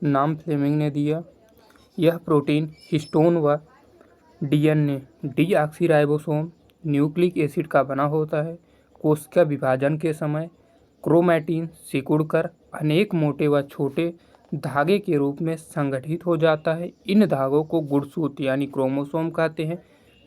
नाम फ्लेमिंग ने दिया। यह प्रोटीन हिस्टोन व डीएनए डीऑक्सीराइबोसोम न्यूक्लिक एसिड का बना होता है। कोशिका विभाजन के समय क्रोमैटिन सिकुड़कर अनेक मोटे व छोटे धागे के रूप में संगठित हो जाता है। इन धागों को गुणसूत्र यानी क्रोमोसोम कहते हैं।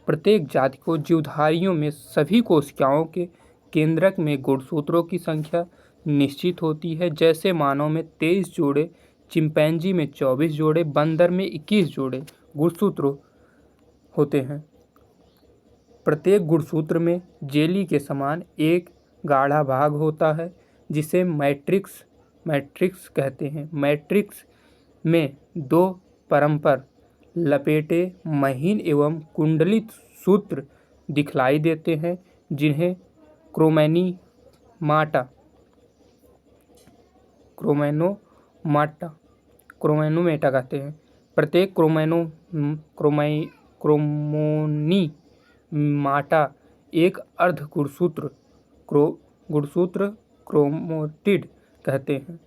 प्रत्येक जाति को जीवधारियों में सभी कोशिकाओं के केंद्रक में गुणसूत्रों की संख्या निश्चित होती है। जैसे मानव में 23 जोड़े, चिंपैंजी में 24 जोड़े, बंदर में 21 जोड़े गुणसूत्र होते हैं। प्रत्येक गुणसूत्र में जेली के समान एक गाढ़ा भाग होता है जिसे मैट्रिक्स कहते हैं। मैट्रिक्स में दो परस्पर लपेटे महीन एवं कुंडलित सूत्र दिखलाई देते हैं जिन्हें क्रोमैनोमेटा कहते हैं। प्रत्येक क्रोमोनीमाटा एक अर्ध गुणसूत्र क्रोमैटिड कहते हैं।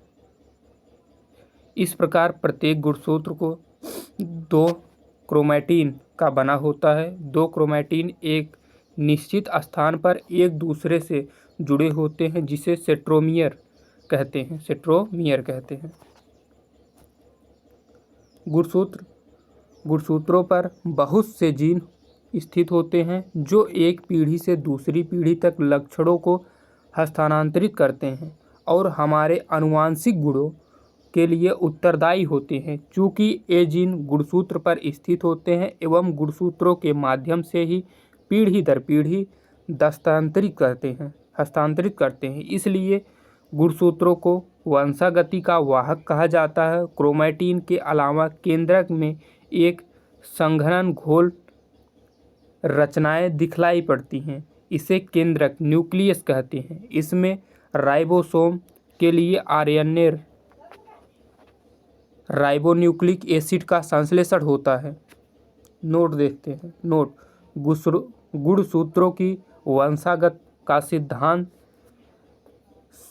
इस प्रकार प्रत्येक गुणसूत्र को 2 क्रोमैटिन का बना होता है। 2 क्रोमैटिन एक निश्चित स्थान पर एक दूसरे से जुड़े होते हैं जिसे सेंट्रोमियर कहते हैं। गुणसूत्रों पर बहुत से जीन स्थित होते हैं जो एक पीढ़ी से दूसरी पीढ़ी तक लक्षणों को हस्तांतरित करते हैं और हमारे आनुवंशिक गुणों के लिए उत्तरदायी होते हैं। चूँकि ये जीन गुणसूत्र पर स्थित होते हैं एवं गुणसूत्रों के माध्यम से ही पीढ़ी दर पीढ़ी हस्तांतरित करते हैं, इसलिए गुणसूत्रों को वंशागति का वाहक कहा जाता है। क्रोमैटिन के अलावा केंद्रक में एक संघनन घोल रचनाएं दिखलाई पड़ती हैं। इसे केंद्रक न्यूक्लियस कहते हैं। इसमें राइबोसोम के लिए आरएनए राइबोन्यूक्लिक एसिड का संश्लेषण होता है। नोट देखते हैं। नोट, गुणसूत्रों की वंशागत का सिद्धांत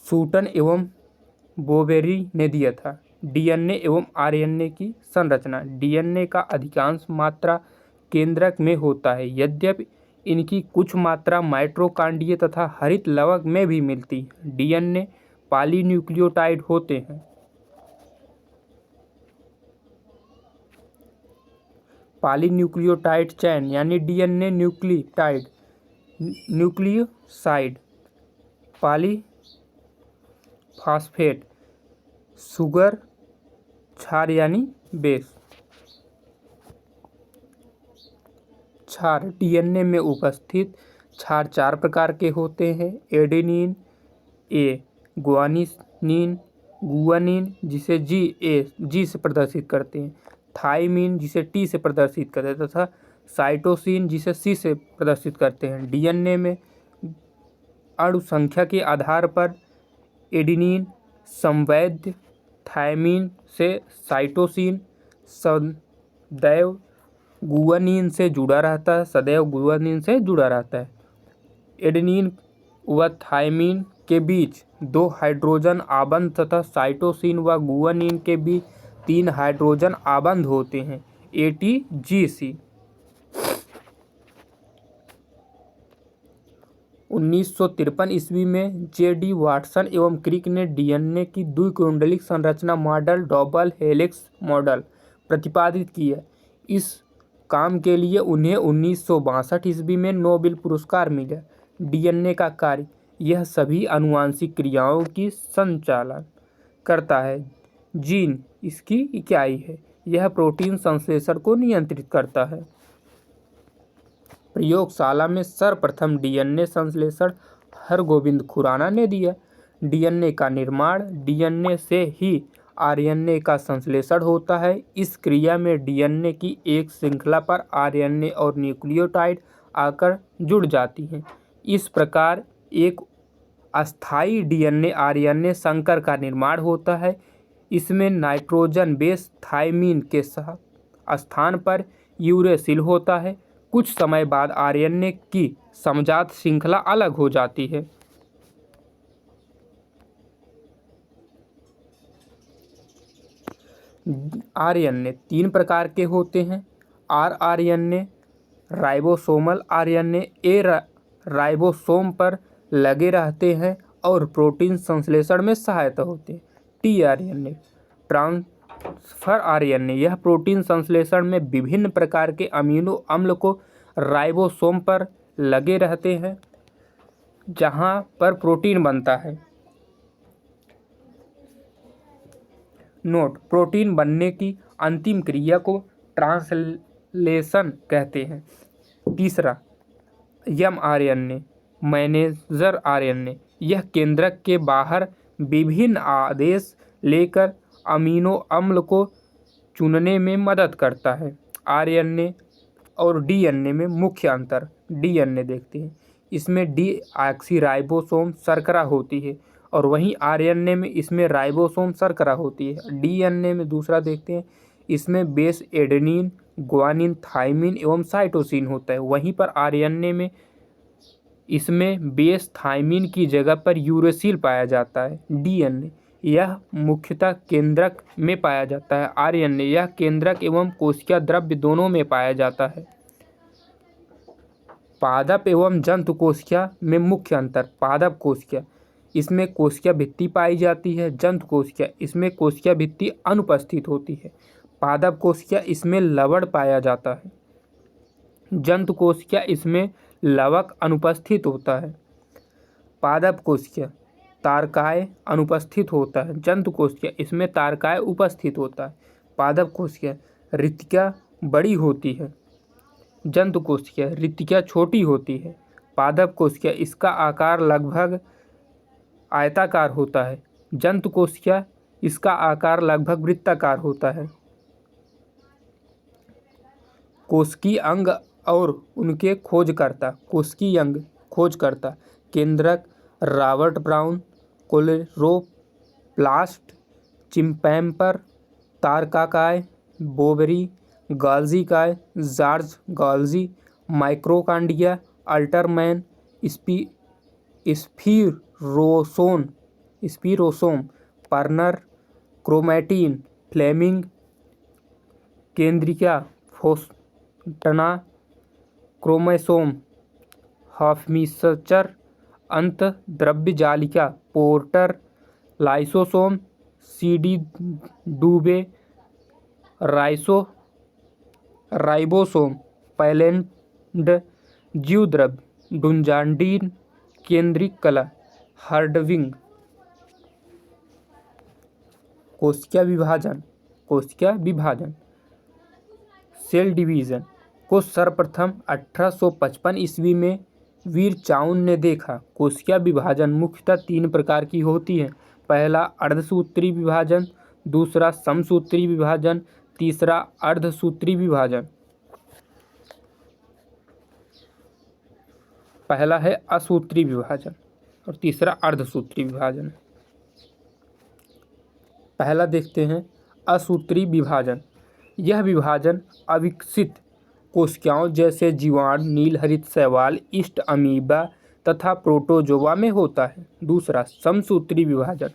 सूटन एवं बोवेरी ने दिया था। डीएनए एवं आरएनए की संरचना। डीएनए का अधिकांश मात्रा केंद्रक में होता है, यद्यपि इनकी कुछ मात्रा माइटोकॉन्ड्रिया तथा हरित लवक में भी मिलती है। डीएनए पॉलीन्यूक्लियोटाइड होते हैं। पॉलीन्यूक्लियोटाइड चैन यानी डीएनए न्यूक्लियोसाइड, पॉलीफॉस्फेट, शुगर क्षार यानी बेस। क्षार डीएनए में उपस्थित क्षार 4 प्रकार के होते हैं। एडेनिन, गुआनिन जिसे जी से प्रदर्शित करते हैं, थाइमिन जिसे टी से प्रदर्शित करते हैं तथा साइटोसिन जिसे सी से प्रदर्शित करते हैं। डीएनए में अणु संख्या के आधार पर एडेनिन संवैध थाइमिन से साइटोसिन सदैव गुआनिन से जुड़ा रहता है। एडेनिन व थाइमिन के बीच 2 हाइड्रोजन आबंध तथा साइटोसिन व गुआनिन के बीच 3 हाइड्रोजन आबंध होते हैं। ATGC 1953 ईस्वी में JD वाटसन एवं क्रिक ने डीएनए की द्विकुंडलिक संरचना मॉडल डबल हेलिक्स मॉडल प्रतिपादित किया। इस काम के लिए उन्हें 1962 ईस्वी में नोबेल पुरस्कार मिला। डीएनए का कार्य, यह सभी आनुवंशिक क्रियाओं की संचालन करता है। जीन इसकी इकाई है। यह प्रोटीन संश्लेषण को नियंत्रित करता है। प्रयोगशाला में सर्वप्रथम डीएनए संश्लेषण हरगोविंद खुराना ने दिया। डीएनए का निर्माण, डीएनए से ही आरएनए का संश्लेषण होता है। इस क्रिया में डीएनए की एक श्रृंखला पर आरएनए और न्यूक्लियोटाइड आकर जुड़ जाती हैं। इस प्रकार एक अस्थायी डीएनए आरएनए संकर का निर्माण होता है। इसमें नाइट्रोजन बेस थाइमिन के स्थान पर यूरेसिल होता है। कुछ समय बाद आरएनए की समजात श्रृंखला अलग हो जाती है। आरएनए 3 प्रकार के होते हैं। आरआरएनए, राइबोसोमल आरएनए, राइबोसोम पर लगे रहते हैं और प्रोटीन संश्लेषण में सहायता होते हैं। टीआरएनए, ट्रांसफर आरएनए, यह प्रोटीन संश्लेषण में विभिन्न प्रकार के अमीनो अम्ल को राइबोसोम पर लगे रहते हैं जहां पर प्रोटीन बनता है। नोट: प्रोटीन बनने की अंतिम क्रिया को ट्रांसलेशन कहते हैं। तीसरा, एमआरएनए, मैसेंजर आरएनए, यह केंद्रक के बाहर विभिन्न आदेश लेकर अमीनो अम्ल को चुनने में मदद करता है। आरएनए और डीएनए में मुख्य अंतर। डीएनए देखते हैं, इसमें डीऑक्सीराइबोसोम शर्करा होती है और वहीं आरएनए में इसमें राइबोसोम शर्करा होती है। डीएनए में दूसरा देखते हैं, इसमें बेस एडेनिन, ग्वानिन, थाइमिन एवं साइटोसिन होता है। वहीं पर आरएनए में इसमें बेस थाइमिन की जगह पर यूरेसिल पाया जाता है। डीएनए यह मुख्यतः केंद्रक में पाया जाता है। आरएनए यह केंद्रक एवं कोशिका द्रव्य दोनों में पाया जाता है। पादप एवं जंतु कोशिका में मुख्य अंतर। पादप कोशिका, इसमें कोशिका भित्ति पाई जाती है। जंतु कोशिका, इसमें कोशिका भित्ति अनुपस्थित होती है। पादप कोशिका, इसमें लवण पाया जाता है। जंतु कोशिका, इसमें लवक अनुपस्थित होता है। पादप कोशिका, तारकाय अनुपस्थित होता है। जंतु कोशिका, इसमें तारकाय उपस्थित होता है। पादप कोशिका, रितिका बड़ी होती है। जंतु कोशिका, रितिका छोटी होती है। पादप कोशिका, इसका आकार लगभग आयताकार होता है। जंतु कोशिका, इसका आकार लगभग वृत्ताकार होता है। कोशिकीय अंग और उनके खोजकर्ता। कोशिकीय अंग खोजकर्ता: केंद्रक, रॉबर्ट ब्राउन, क्लोरोप्लास्ट, चिम्पैम्पर, तारकाकाय, बोवेरी, गाल्जी-काय, जॉर्ज गाल्जी, माइक्रोकांडिया, Altmann, spherosome, Perner, chromatin, Flemming, केंद्रिका, फोस्टना, क्रोमोसोम, हॉफमिस्चर, अंत द्रव्यजालिका, पोर्टर, लाइसोसोम, सीडी डूबे, राइबोसोम, पैलेंड, जीवद्रव्य, डुन्जार्डिन, केंद्रिक कला, हर्डविंग। कोशिका विभाजन, सेल डिवीजन को सर्वप्रथम 1855 ईस्वी में वीर चाउन ने देखा। कोशिका विभाजन मुख्यतः 3 प्रकार की होती है। पहला अर्धसूत्री विभाजन, दूसरा समसूत्री विभाजन, तीसरा अर्धसूत्री विभाजन। पहला है असूत्री विभाजन और तीसरा अर्धसूत्री विभाजन। पहला देखते हैं असूत्री विभाजन। यह विभाजन अविकसित कोशिकाओं जैसे जीवाणु, नीलहरित शैवाल, ईस्ट अमीबा तथा प्रोटोजोआ में होता है। दूसरा समसूत्री विभाजन।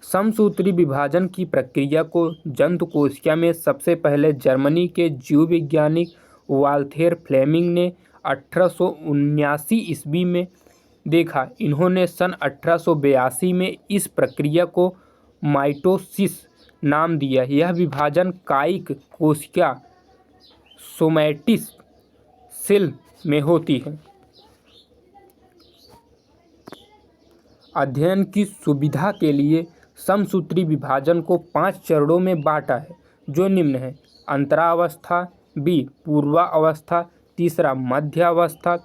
समसूत्री विभाजन की प्रक्रिया को जंतु कोशिका में सबसे पहले जर्मनी के जीव वैज्ञानिक वाल्थेर फ्लेमिंग ने 1879 ईस्वी में देखा। इन्होंने सन 1882 में इस प्रक्रिया को माइटोसिस नाम दिया। यह विभाजन कायिक कोशिका सोमैटिस सेल में होती है। अध्ययन की सुविधा के लिए समसूत्री विभाजन को 5 चरणों में बांटा है, जो निम्न है: अंतरावस्था, बी पूर्वावस्था, तीसरा मध्यावस्था,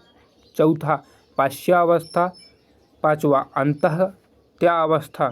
चौथा पश्चावस्था, पांचवा अंतःत्यावस्था।